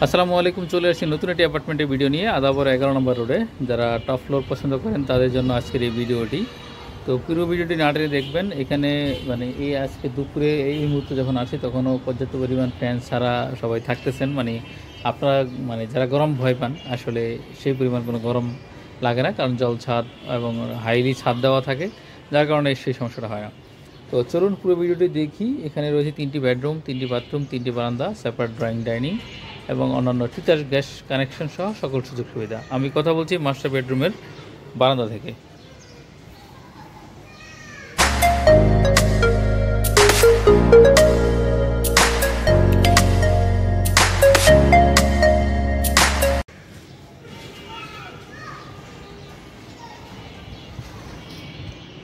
আসসালামু আলাইকুম। চলে আসছি নতুন একটি অ্যাপার্টমেন্টের ভিডিও নিয়ে আদাবর 11 নম্বর রোডে। যারা টপ ফ্লোর পছন্দ করেন তাদের জন্য আজকের এই ভিডিওটি। তো পুরো ভিডিওটি না টেনে দেখবেন। এখানে মানে এই আজকে দুপুরে এই মুহূর্তে যখন আসি তখনও পর্যাপ্ত পরিমাণ ফ্যান ছাড়া সবাই থাকতেছেন। মানে আপনারা মানে যারা গরম ভয় পান আসলে সেই পরিমাণ কোনো গরম লাগে না, কারণ জল ছাদ এবং হাইলি ছাদ দেওয়া থাকে, যার কারণে সেই সমস্যাটা হয় না। তো চলুন পুরো ভিডিওটি দেখি। এখানে রয়েছে 3টি বেডরুম, 3টি বাথরুম, 3টি বারান্দা, সেপারেট ড্রয়িং ডাইনিং এবং অন্যান্য তিতাস গ্যাস কানেকশন সহ সকল সুযোগ সুবিধা। আমি কথা বলছি মাস্টার বেডরুমের বারান্দা থেকে।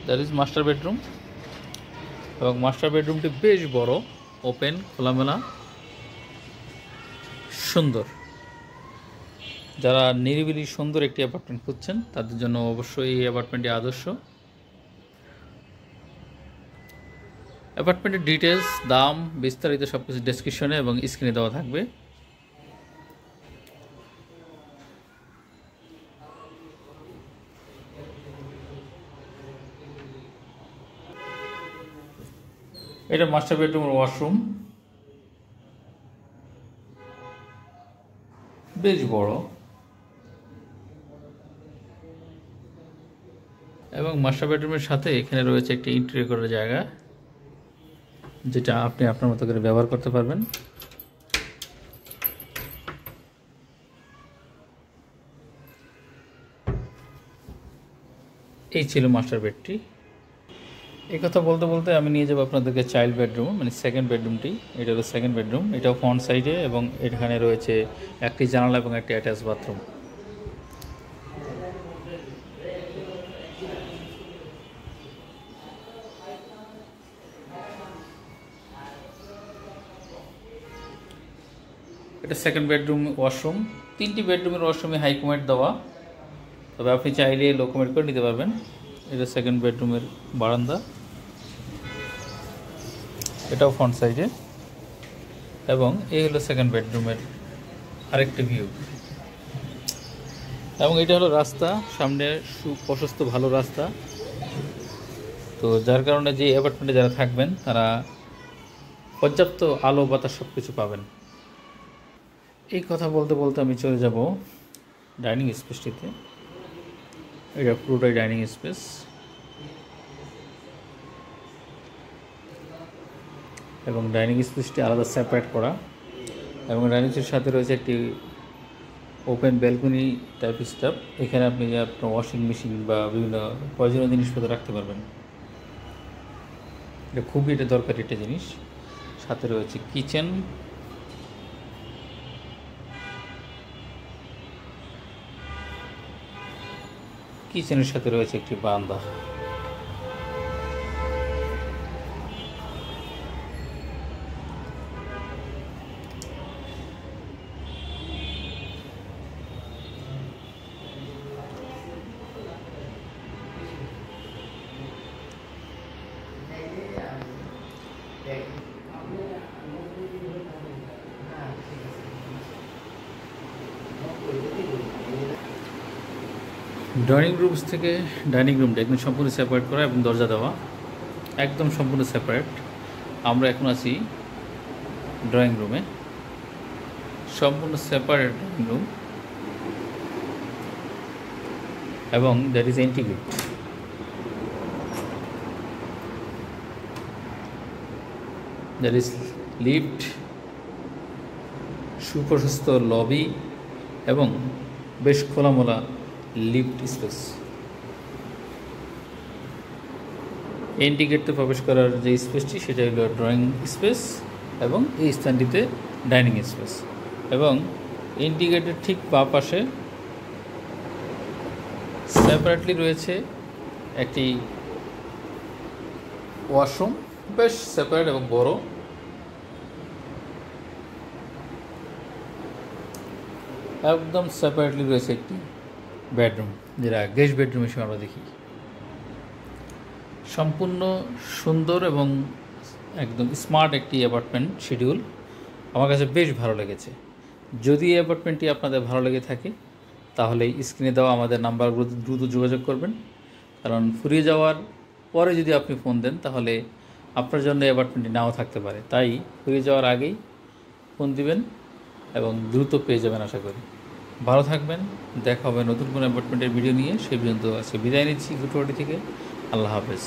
দ্যাট ইজ মাস্টার বেডরুম, এবং মাস্টার বেডরুমটি বেশ বড়, ওপেন, খোলামেলা, সুন্দর। যারা নিরিবিলি সুন্দর একটি অ্যাপার্টমেন্ট খুঁজছেন তাদের জন্য অবশ্যই এই অ্যাপার্টমেন্টটি আদর্শ। অ্যাপার্টমেন্টের ডিটেলস, দাম, বিস্তারিত সব কিছু ডেসক্রিপশনে এবং স্ক্রিনে দেওয়া থাকবে। এটা মাস্টার বেডরুমের ওয়াশরুম, বেশ বড়, এবং মাস্টার বেডরুমের সাথে এখানে রয়েছে একটি ইন্টেরিয়র করার জায়গা, যেটা আপনি আপনার মতো করে ব্যবহার করতে পারবেন। এই ছিল মাস্টার বেডটি। এই কথা বলতে বলতে আমি নিয়ে যাবো আপনাদেরকে চাইল্ড বেডরুম, মানে সেকেন্ড বেডরুমটি। এটা হলো সেকেন্ড বেডরুম, এটাও ফ্রন্ট সাইডে, এবং এখানে রয়েছে একটি জানালা এবং একটি অ্যাটাচ বাথরুম। এটা সেকেন্ড বেডরুম ওয়াশরুম। 3টি বেডরুমের ওয়াশরুমে হাই কমেট দেওয়া, তবে আপনি চাইলে লো কমেট করে নিতে পারবেন। এটা সেকেন্ড বেডরুমের বারান্দা, এটাও ফ্রন্ট সাইডে, এবং এই হলো সেকেন্ড বেডরুমের আরেকটি ভিউ। এবং এটা হলো রাস্তা, সামনে সুপ্রশস্ত ভালো রাস্তা। তো যার কারণে যে অ্যাপার্টমেন্টে যারা থাকবেন তারা পর্যাপ্ত আলো বাতাস সব কিছু পাবেন। এই কথা বলতে বলতে আমি চলে যাব ডাইনিং স্পেসটিতে। এটা পুরোটাই ডাইনিং স্পেস, এবং ডাইনিং স্পেসটি আলাদা সেপারেট করা, এবং ডাইনিং স্পেসের সাথে রয়েছে একটি ওপেন ব্যালকনি টাইপ স্টাফ। এখানে আপনি আপনার ওয়াশিং মেশিন বা বিভিন্ন প্রয়োজনীয় জিনিসপত্র রাখতে পারবেন। এটা খুবই দরকারি একটা জিনিস। সাথে রয়েছে কিচেন, কিচেনের সাথে রয়েছে একটি বারান্দা। ড্রয়িং রুমস থেকে ডাইনিং রুমটা একদম সম্পূর্ণ সেপারেট করা এবং দরজা দেওয়া, একদম সম্পূর্ণ সেপারেট। আমরা এখন আছি ড্রয়িং রুমে, সম্পূর্ণ সেপারেট ড্রয়িং রুম, এবং that is integrate. That is lift, সুপ্রশস্ত লবি, এবং বেশ খোলামেলা লিফট স্পেস। ইন্টিগ্রেটতে প্রবেশ করার যে স্পেসটি সেটা হলো ড্রয়িং স্পেস, এবং এই স্থানটিতে ডাইনিং স্পেস। এবং ইন্টিগ্রেটের ঠিক বাঁ পাশে সেপারেটলি রয়েছে একটি ওয়াশরুম, বেশ সেপারেট এবং বড়। একদম সেপারেটলি রয়েছে একটি বেডরুম, যেটা গেস্ট বেডরুম হিসেবে আমরা দেখি। সম্পূর্ণ সুন্দর এবং একদম স্মার্ট একটি অ্যাপার্টমেন্ট শিডিউল, আমার কাছে বেশ ভালো লেগেছে। যদি এই অ্যাপার্টমেন্টটি আপনাদের ভালো লেগে থাকে তাহলে স্ক্রিনে দেওয়া আমাদের নাম্বারগুলো দ্রুত যোগাযোগ করবেন, কারণ ফুরিয়ে যাওয়ার পরে যদি আপনি ফোন দেন তাহলে আপনার জন্য এই অ্যাপার্টমেন্টটি নাও থাকতে পারে। তাই ফুরিয়ে যাওয়ার আগেই ফোন দিবেন এবং দ্রুত পেয়ে যাবেন আশা করি। ভালো থাকবেন, দেখা হবে নতুন কোনো অ্যাপার্টমেন্টের ভিডিও নিয়ে। সেই পর্যন্ত আজকে বিদায় নিচ্ছি গুটুয়াটি থেকে। আল্লাহ হাফেজ।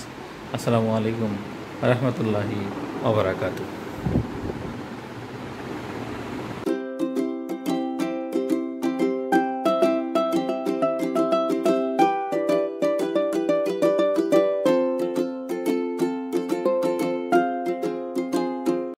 আসসালামু আলাইকুম রহমতুল্লাহি ওয়া বারাকাতুহু।